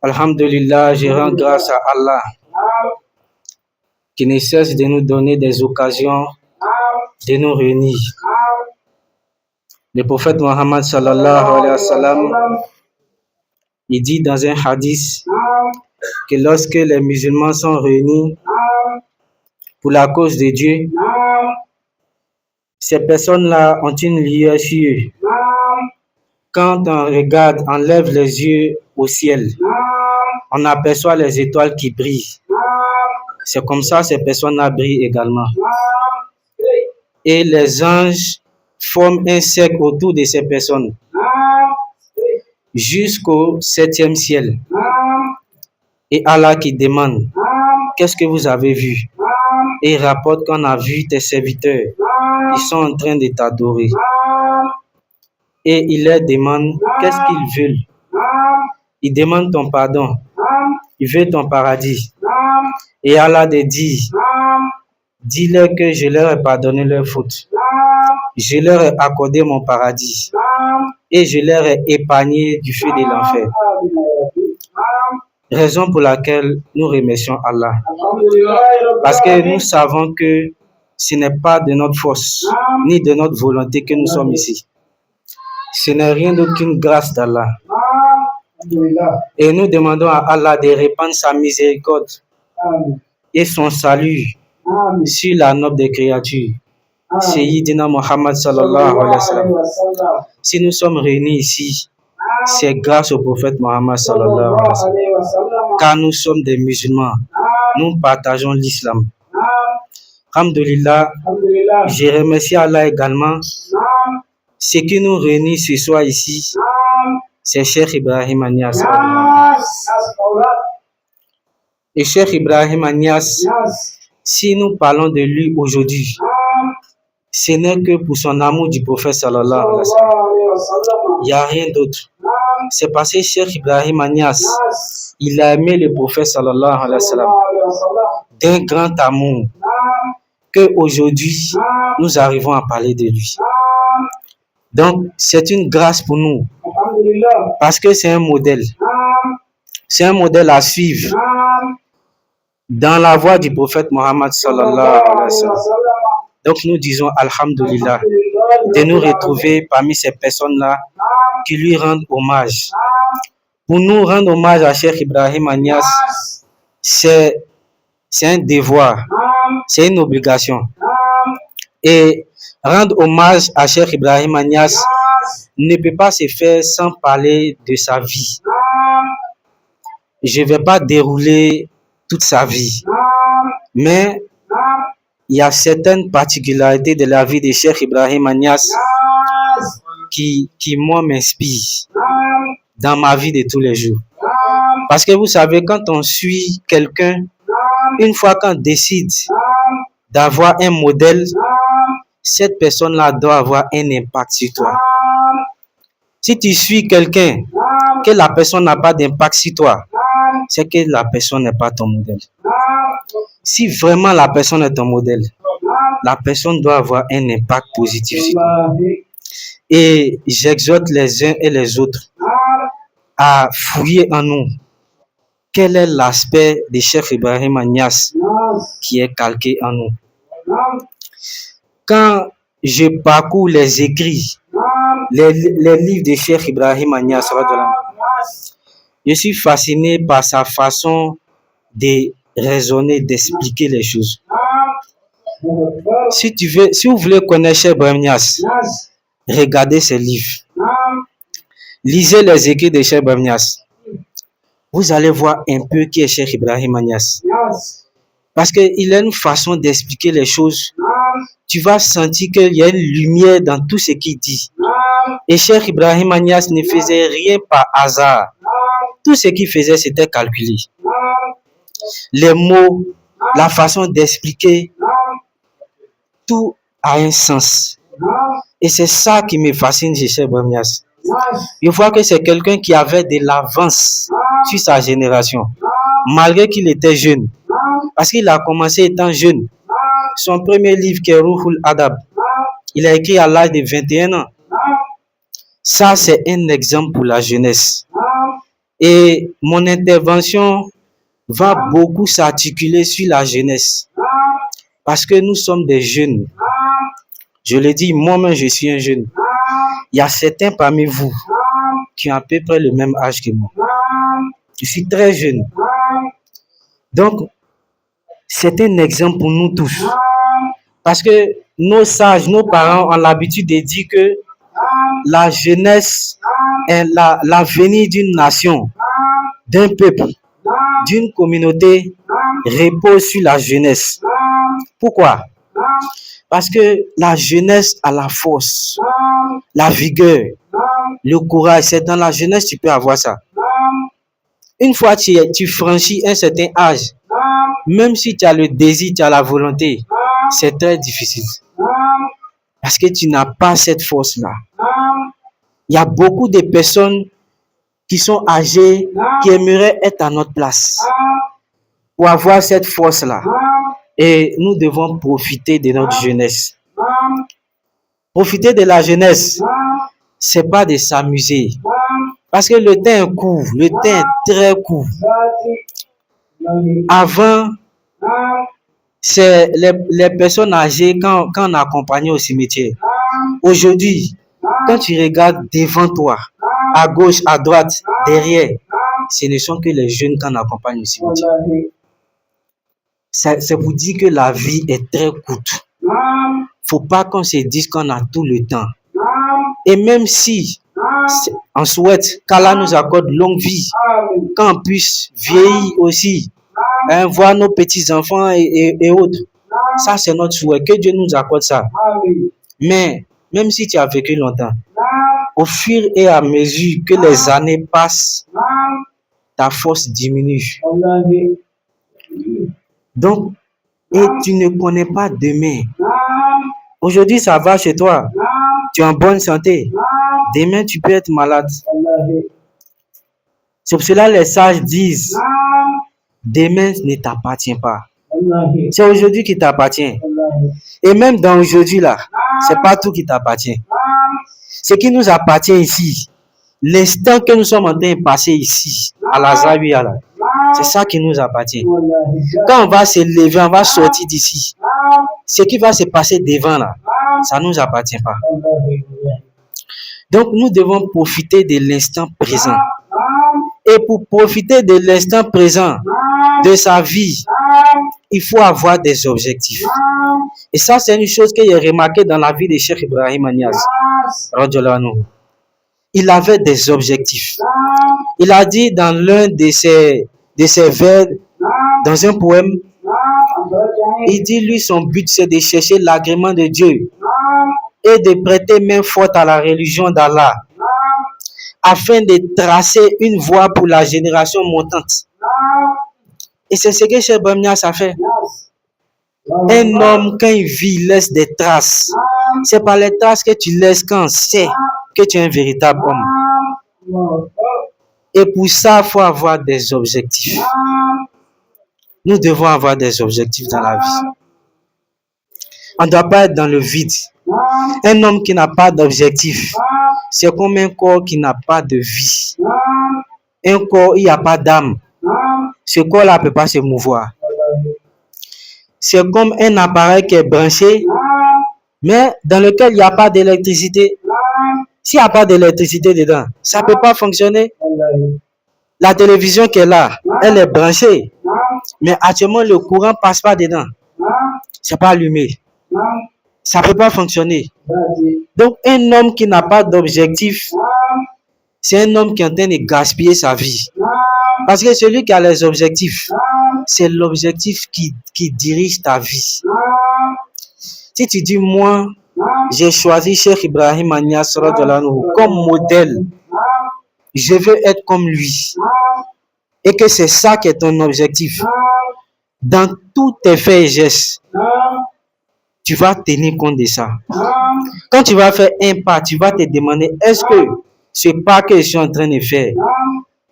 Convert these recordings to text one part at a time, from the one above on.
Alhamdulillah, je rends grâce à Allah qui ne cesse de nous donner des occasions de nous réunir. Le prophète Mohammed sallallahu alayhi wa sallam, il dit dans un hadith que lorsque les musulmans sont réunis pour la cause de Dieu, ces personnes-là ont une lueur sur eux. Quand on regarde, on lève les yeux au ciel, on aperçoit les étoiles qui brillent. C'est comme ça que ces personnes-là brillent également. Et les anges forment un cercle autour de ces personnes jusqu'au 7e ciel. Et Allah qui demande, qu'est-ce que vous avez vu? Et il rapporte qu'on a vu tes serviteurs, ils sont en train de t'adorer. Et il leur demande, qu'est-ce qu'ils veulent? Ils demandent ton pardon, ils veulent ton paradis. Et Allah te dit, dis-leur que je leur ai pardonné leurs fautes. Je leur ai accordé mon paradis. Et je leur ai épargné du feu de l'enfer. Raison pour laquelle nous remercions Allah. Parce que nous savons que ce n'est pas de notre force, ni de notre volonté que nous sommes ici. Ce n'est rien d'autre qu'une grâce d'Allah. Et nous demandons à Allah de répandre sa miséricorde et son salut sur la noble des créatures, Sayyidina Muhammad sallallahu alayhi wa sallam. Si nous sommes réunis ici, c'est grâce au prophète Muhammad sallallahu alayhi wa sallam. Car nous sommes des musulmans, nous partageons l'islam. Alhamdulillah, je remercie Allah également. Ce qui nous réunit ce soir ici, c'est Cheikh Ibrahim Niass. Et Cheikh Ibrahim Niass, si nous parlons de lui aujourd'hui, ce n'est que pour son amour du prophète sallallahu alayhi wa sallam. Il n'y a rien d'autre. C'est parce que Cheikh Ibrahim Niass, il a aimé le prophète sallallahu alayhi wa sallam d'un grand amour qu'aujourd'hui nous arrivons à parler de lui. Donc c'est une grâce pour nous parce que c'est un modèle. C'est un modèle à suivre dans la voie du prophète Mohammed sallallahu alayhi wa sallam. Donc nous disons alhamdulillah de nous retrouver parmi ces personnes-là qui lui rendent hommage. Pour nous rendre hommage à Cheikh Ibrahim Niass, c'est un devoir, c'est une obligation. Et rendre hommage à Cheikh Ibrahim Niass ne peut pas se faire sans parler de sa vie. Je ne vais pas dérouler toute sa vie, mais il y a certaines particularités de la vie de Cheikh Ibrahim Niass qui moi m'inspirent dans ma vie de tous les jours. Parce que vous savez, quand on suit quelqu'un, une fois qu'on décide d'avoir un modèle, cette personne-là doit avoir un impact sur toi. Si tu suis quelqu'un, que la personne n'a pas d'impact sur toi, c'est que la personne n'est pas ton modèle. Si vraiment la personne est ton modèle, la personne doit avoir un impact positif sur toi. Et j'exhorte les uns et les autres à fouiller en nous quel est l'aspect de Cheikh Ibrahim Niass qui est calqué en nous. Quand je parcours les écrits, les livres de Cheikh Ibrahim Niass, je suis fasciné par sa façon de raisonner, d'expliquer les choses. Si vous voulez connaître Cheikh Ibrahim Niass, regardez ses livres. Lisez les écrits de Cheikh Ibrahim Niass. Vous allez voir un peu qui est Cheikh Ibrahim Niass. Parce qu'il a une façon d'expliquer les choses. Tu vas sentir qu'il y a une lumière dans tout ce qu'il dit. Et Cheikh Ibrahim Niass ne faisait rien par hasard. Tout ce qu'il faisait, c'était calculé. Les mots, la façon d'expliquer, tout a un sens. Et c'est ça qui me fascine chez Cheikh Ibrahim Niass. Je vois que c'est quelqu'un qui avait de l'avance sur sa génération, malgré qu'il était jeune. Parce qu'il a commencé étant jeune. Son premier livre qui est Ruhul Adab, il a écrit à l'âge de 21 ans. Ça, c'est un exemple pour la jeunesse. Et mon intervention va beaucoup s'articuler sur la jeunesse. Parce que nous sommes des jeunes. Je le dis, moi-même, je suis un jeune. Il y a certains parmi vous qui ont à peu près le même âge que moi. Je suis très jeune. Donc, c'est un exemple pour nous tous. Parce que nos sages, nos parents ont l'habitude de dire que la jeunesse est l'avenir d'une nation, d'un peuple, d'une communauté repose sur la jeunesse. Pourquoi? Parce que la jeunesse a la force, la vigueur, le courage. C'est dans la jeunesse que tu peux avoir ça. Une fois que tu franchis un certain âge, même si tu as le désir, tu as la volonté, c'est très difficile. Parce que tu n'as pas cette force-là. Il y a beaucoup de personnes qui sont âgées, qui aimeraient être à notre place pour avoir cette force-là. Et nous devons profiter de notre jeunesse. Profiter de la jeunesse, c'est pas de s'amuser. Parce que le temps est court, le temps est très court. Avant, c'est les personnes âgées quand on accompagnait au cimetière. Aujourd'hui, quand tu regardes devant toi, à gauche, à droite, derrière, ce ne sont que les jeunes qu'on accompagne au cimetière. C'est pour dire que la vie est très courte. Faut pas qu'on se dise qu'on a tout le temps. Et même si on souhaite qu'Allah nous accorde longue vie, qu'on puisse vieillir aussi, voir nos petits-enfants et autres, ça c'est notre souhait, que Dieu nous accorde ça. Mais même si tu as vécu longtemps, au fur et à mesure que les années passent, ta force diminue. Donc, et tu ne connais pas demain. Aujourd'hui, ça va chez toi. Tu es en bonne santé. Demain, tu peux être malade. C'est pour cela que les sages disent, demain ne t'appartient pas. C'est aujourd'hui qui t'appartient. Et même dans aujourd'hui là, c'est pas tout qui t'appartient. Ce qui nous appartient ici, l'instant que nous sommes en train de passer ici, à la Zawiya là, c'est ça qui nous appartient. Quand on va se lever, on va sortir d'ici, ce qui va se passer devant là, ça ne nous appartient pas. Donc nous devons profiter de l'instant présent. Et pour profiter de l'instant présent de sa vie, il faut avoir des objectifs. Et ça, c'est une chose que j'ai remarqué dans la vie de Cheikh Ibrahim Niass. Il avait des objectifs. Il a dit dans l'un de ses vers, dans un poème, il dit, lui, son but, c'est de chercher l'agrément de Dieu et de prêter main forte à la religion d'Allah, afin de tracer une voie pour la génération montante. Et c'est ce que Cheikh Ibrahim Niass a fait. Un homme, quand il vit, il laisse des traces. C'est pas les traces que tu laisses quand on sait que tu es un véritable homme. Et pour ça, il faut avoir des objectifs. Nous devons avoir des objectifs dans la vie. On ne doit pas être dans le vide. Un homme qui n'a pas d'objectif, c'est comme un corps qui n'a pas de vie. Un corps, il n'y a pas d'âme. Ce corps-là ne peut pas se mouvoir. C'est comme un appareil qui est branché, mais dans lequel il n'y a pas d'électricité. S'il n'y a pas d'électricité dedans, ça ne peut pas fonctionner. La télévision qui est là, elle est branchée, mais actuellement le courant ne passe pas dedans. C'est pas allumé. Ça ne peut pas fonctionner. Donc un homme qui n'a pas d'objectif, c'est un homme qui est en train de gaspiller sa vie. Parce que celui qui a les objectifs, c'est l'objectif qui dirige ta vie. Si tu dis, moi, j'ai choisi Cheikh Ibrahim Niass comme modèle, je veux être comme lui, et que c'est ça qui est ton objectif, dans tous tes faits et gestes, tu vas tenir compte de ça. Quand tu vas faire un pas, tu vas te demander, est-ce que ce pas que je suis en train de faire,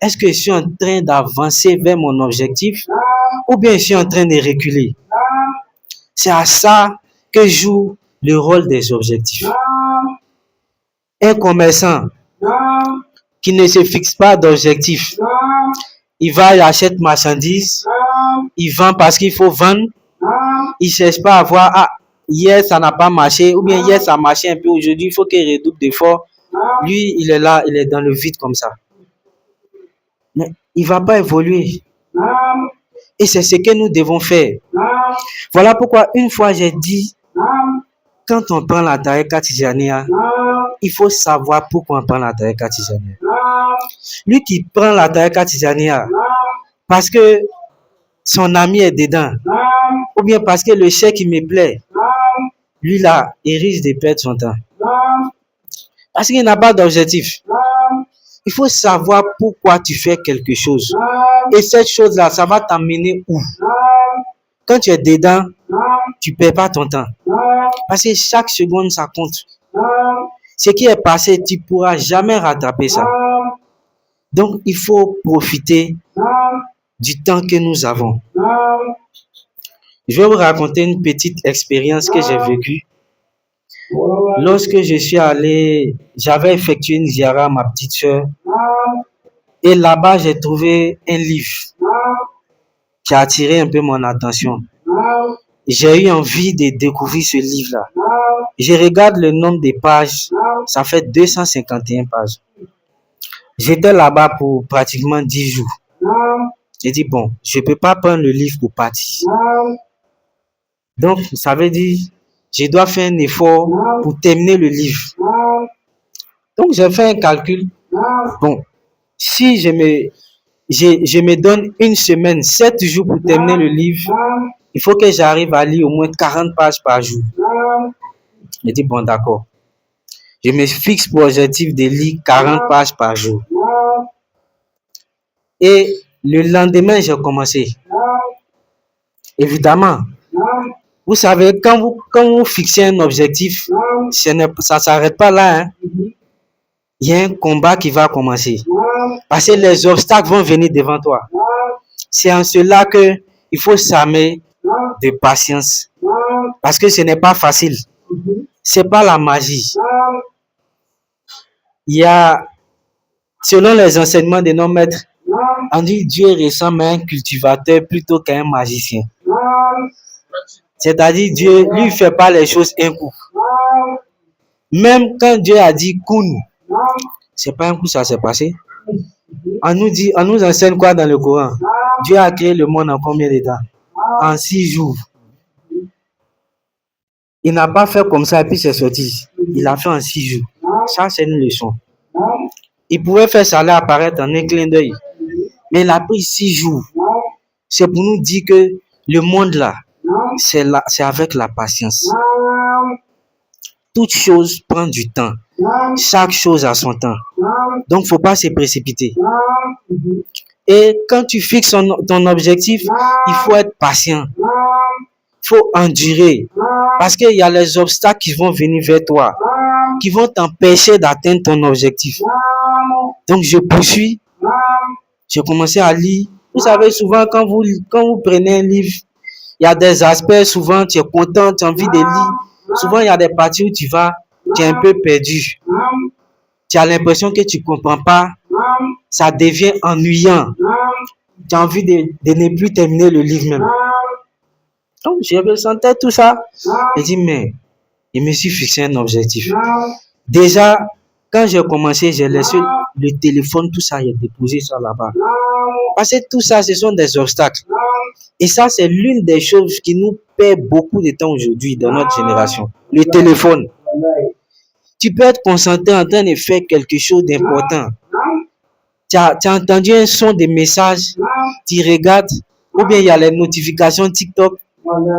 est-ce que je suis en train d'avancer vers mon objectif ou bien je suis en train de reculer? C'est à ça que joue le rôle des objectifs. Un commerçant, qui ne se fixe pas d'objectif. Il va, il achète marchandises, il vend parce qu'il faut vendre. Il ne cherche pas à voir, ah, hier ça n'a pas marché, ou bien hier ça a marché un peu, aujourd'hui il faut qu'il redouble d'efforts. Lui, il est là, il est dans le vide comme ça. Mais il ne va pas évoluer. Et c'est ce que nous devons faire. Voilà pourquoi une fois j'ai dit, quand on prend la Tarika Tijaniya, il faut savoir pourquoi on prend la Tarika Tijaniya. Lui qui prend la Tarika Tijaniya parce que son ami est dedans, ou bien parce que le chèque il me plaît, lui là, il risque de perdre son temps. Parce qu'il n'a pas d'objectif. Il faut savoir pourquoi tu fais quelque chose. Et cette chose-là, ça va t'amener où? Quand tu es dedans, tu ne perds pas ton temps. Parce que chaque seconde, ça compte. Ce qui est passé, tu ne pourras jamais rattraper ça. Donc, il faut profiter du temps que nous avons. Je vais vous raconter une petite expérience que j'ai vécue. Lorsque je suis allé, j'avais effectué une ziara à ma petite soeur. Et là-bas, j'ai trouvé un livre qui a attiré un peu mon attention. J'ai eu envie de découvrir ce livre-là. Je regarde le nombre de pages, ça fait 251 pages. J'étais là-bas pour pratiquement 10 jours. J'ai dit, bon, je ne peux pas prendre le livre pour partir. Donc, ça veut dire, je dois faire un effort pour terminer le livre. Donc, j'ai fait un calcul. Bon, si je me donne une semaine, 7 jours pour terminer le livre, il faut que j'arrive à lire au moins 40 pages par jour. J'ai dit, bon, d'accord. Je me fixe pour objectif de lire 40 pages par jour. Et le lendemain, j'ai commencé. Évidemment, vous savez, quand vous fixez un objectif, ça ne s'arrête pas là. Hein. Il y a un combat qui va commencer. Parce que les obstacles vont venir devant toi. C'est en cela qu'il faut s'armer de patience. Parce que ce n'est pas facile. Ce n'est pas la magie. Il y a, selon les enseignements de nos maîtres, on dit Dieu ressemble à un cultivateur plutôt qu'à un magicien. C'est-à-dire Dieu, lui, ne fait pas les choses un coup. Même quand Dieu a dit Kun, c'est pas un coup ça s'est passé. On nous enseigne quoi dans le Coran? Dieu a créé le monde en combien de temps? En 6 jours. Il n'a pas fait comme ça et puis c'est sorti. Il a fait en 6 jours. Ça, c'est une leçon. Il pouvait faire ça là apparaître en un clin d'œil. Mais il a pris 6 jours. C'est pour nous dire que le monde là, c'est avec la patience. Toute chose prend du temps. Chaque chose a son temps. Donc, il ne faut pas se précipiter. Et quand tu fixes ton objectif, il faut être patient. Il faut endurer. Parce qu'il y a les obstacles qui vont venir vers toi, qui vont t'empêcher d'atteindre ton objectif. Donc, je poursuis. J'ai commencé à lire. Vous savez, souvent, quand vous prenez un livre, il y a des aspects, souvent, tu es content, tu as envie de lire. Souvent, il y a des parties où tu es un peu perdu. Tu as l'impression que tu ne comprends pas. Ça devient ennuyant. Tu as envie de ne plus terminer le livre même. Donc, je ressentais tout ça. J'ai dit, mais je me suis fixé un objectif. Déjà, quand j'ai commencé, j'ai laissé le téléphone, tout ça, j'ai déposé ça là-bas. Parce que tout ça, ce sont des obstacles. Et ça, c'est l'une des choses qui nous perd beaucoup de temps aujourd'hui dans notre génération. Le téléphone. Tu peux être concentré en train de faire quelque chose d'important. Tu as entendu un son de message, tu regardes, ou bien il y a les notifications TikTok,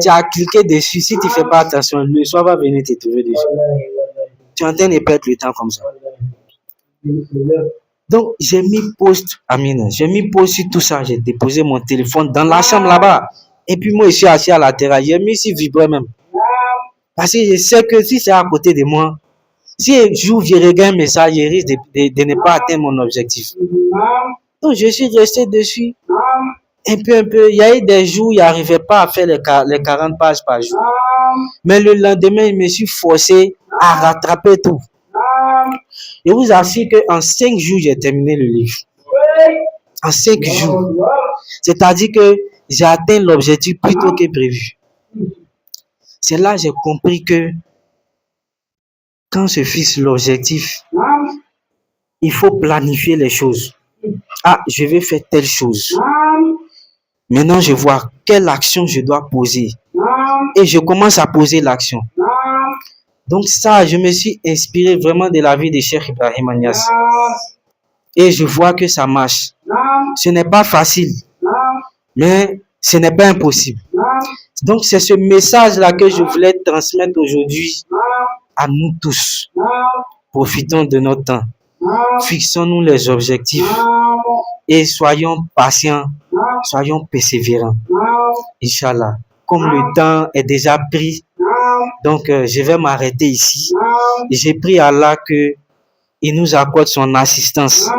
tu as cliqué dessus. Si tu ne fais pas attention, le soir va venir te trouver dessus. Tu es en train de perdre le temps comme ça. Donc, j'ai mis pause, Amina. J'ai mis pause sur tout ça. J'ai déposé mon téléphone dans la chambre là-bas. Et puis, moi, je suis assis à la terrasse. J'ai mis sur vibrer même. Parce que je sais que si c'est à côté de moi, si un jour je regarde un message, je risque de ne pas atteindre mon objectif. Donc, je suis resté dessus. Un peu. Il y a eu des jours où je n'arrivais pas à faire les 40 pages par jour. Mais le lendemain, je me suis forcé à rattraper tout. Je vous assure qu'en 5 jours, j'ai terminé le livre. En 5 jours. C'est-à-dire que j'ai atteint l'objectif plus tôt que prévu. C'est là que j'ai compris que quand se fixe l'objectif, il faut planifier les choses. Ah, je vais faire telle chose. Maintenant, je vois quelle action je dois poser. Et je commence à poser l'action. Donc ça, je me suis inspiré vraiment de la vie de Cheikh Ibrahim Niasse. Et je vois que ça marche. Ce n'est pas facile, mais ce n'est pas impossible. Donc c'est ce message-là que je voulais transmettre aujourd'hui à nous tous. Profitons de notre temps. Fixons-nous les objectifs et soyons patients, soyons persévérants. Inch'Allah. Comme le temps est déjà pris, donc je vais m'arrêter ici. J'ai pris Allah que il nous accorde son assistance.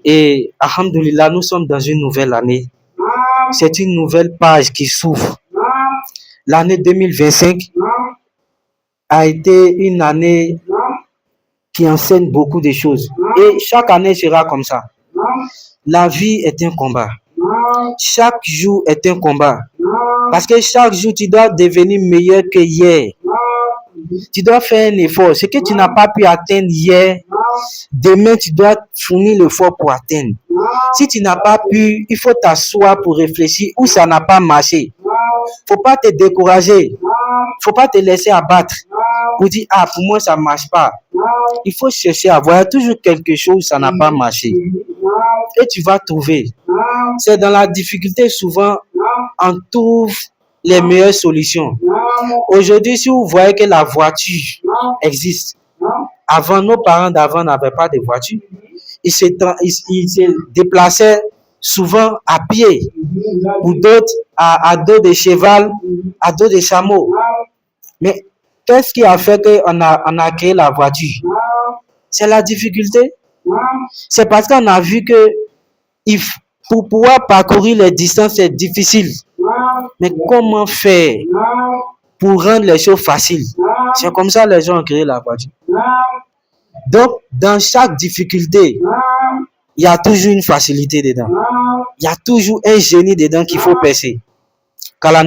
Et alhamdoulilah, nous sommes dans une nouvelle année. C'est une nouvelle page qui s'ouvre. L'année 2025 a été une année qui enseigne beaucoup de choses. Et chaque année sera comme ça. La vie est un combat. Chaque jour est un combat. Parce que chaque jour, tu dois devenir meilleur que hier. Tu dois faire un effort. Ce que tu n'as pas pu atteindre hier, demain, tu dois fournir l'effort pour atteindre. Si tu n'as pas pu, il faut t'asseoir pour réfléchir où ça n'a pas marché. Faut pas te décourager. Faut pas te laisser abattre pour dire, ah, pour moi, ça ne marche pas. Il faut chercher à voir toujours quelque chose, ça n'a pas marché. Et tu vas trouver. C'est dans la difficulté, souvent, on trouve les meilleures solutions. Aujourd'hui, si vous voyez que la voiture existe, avant, nos parents d'avant n'avaient pas de voiture. Ils se déplaçaient souvent à pied, ou d'autres à dos de cheval, à dos de chameau. Mais qu'est-ce qui a fait qu'on a créé la voiture? C'est la difficulté. C'est parce qu'on a vu que pour pouvoir parcourir les distances, c'est difficile. Mais comment faire pour rendre les choses faciles? C'est comme ça que les gens ont créé la voiture. Donc, dans chaque difficulté, il y a toujours une facilité dedans. Il y a toujours un génie dedans qu'il faut percer.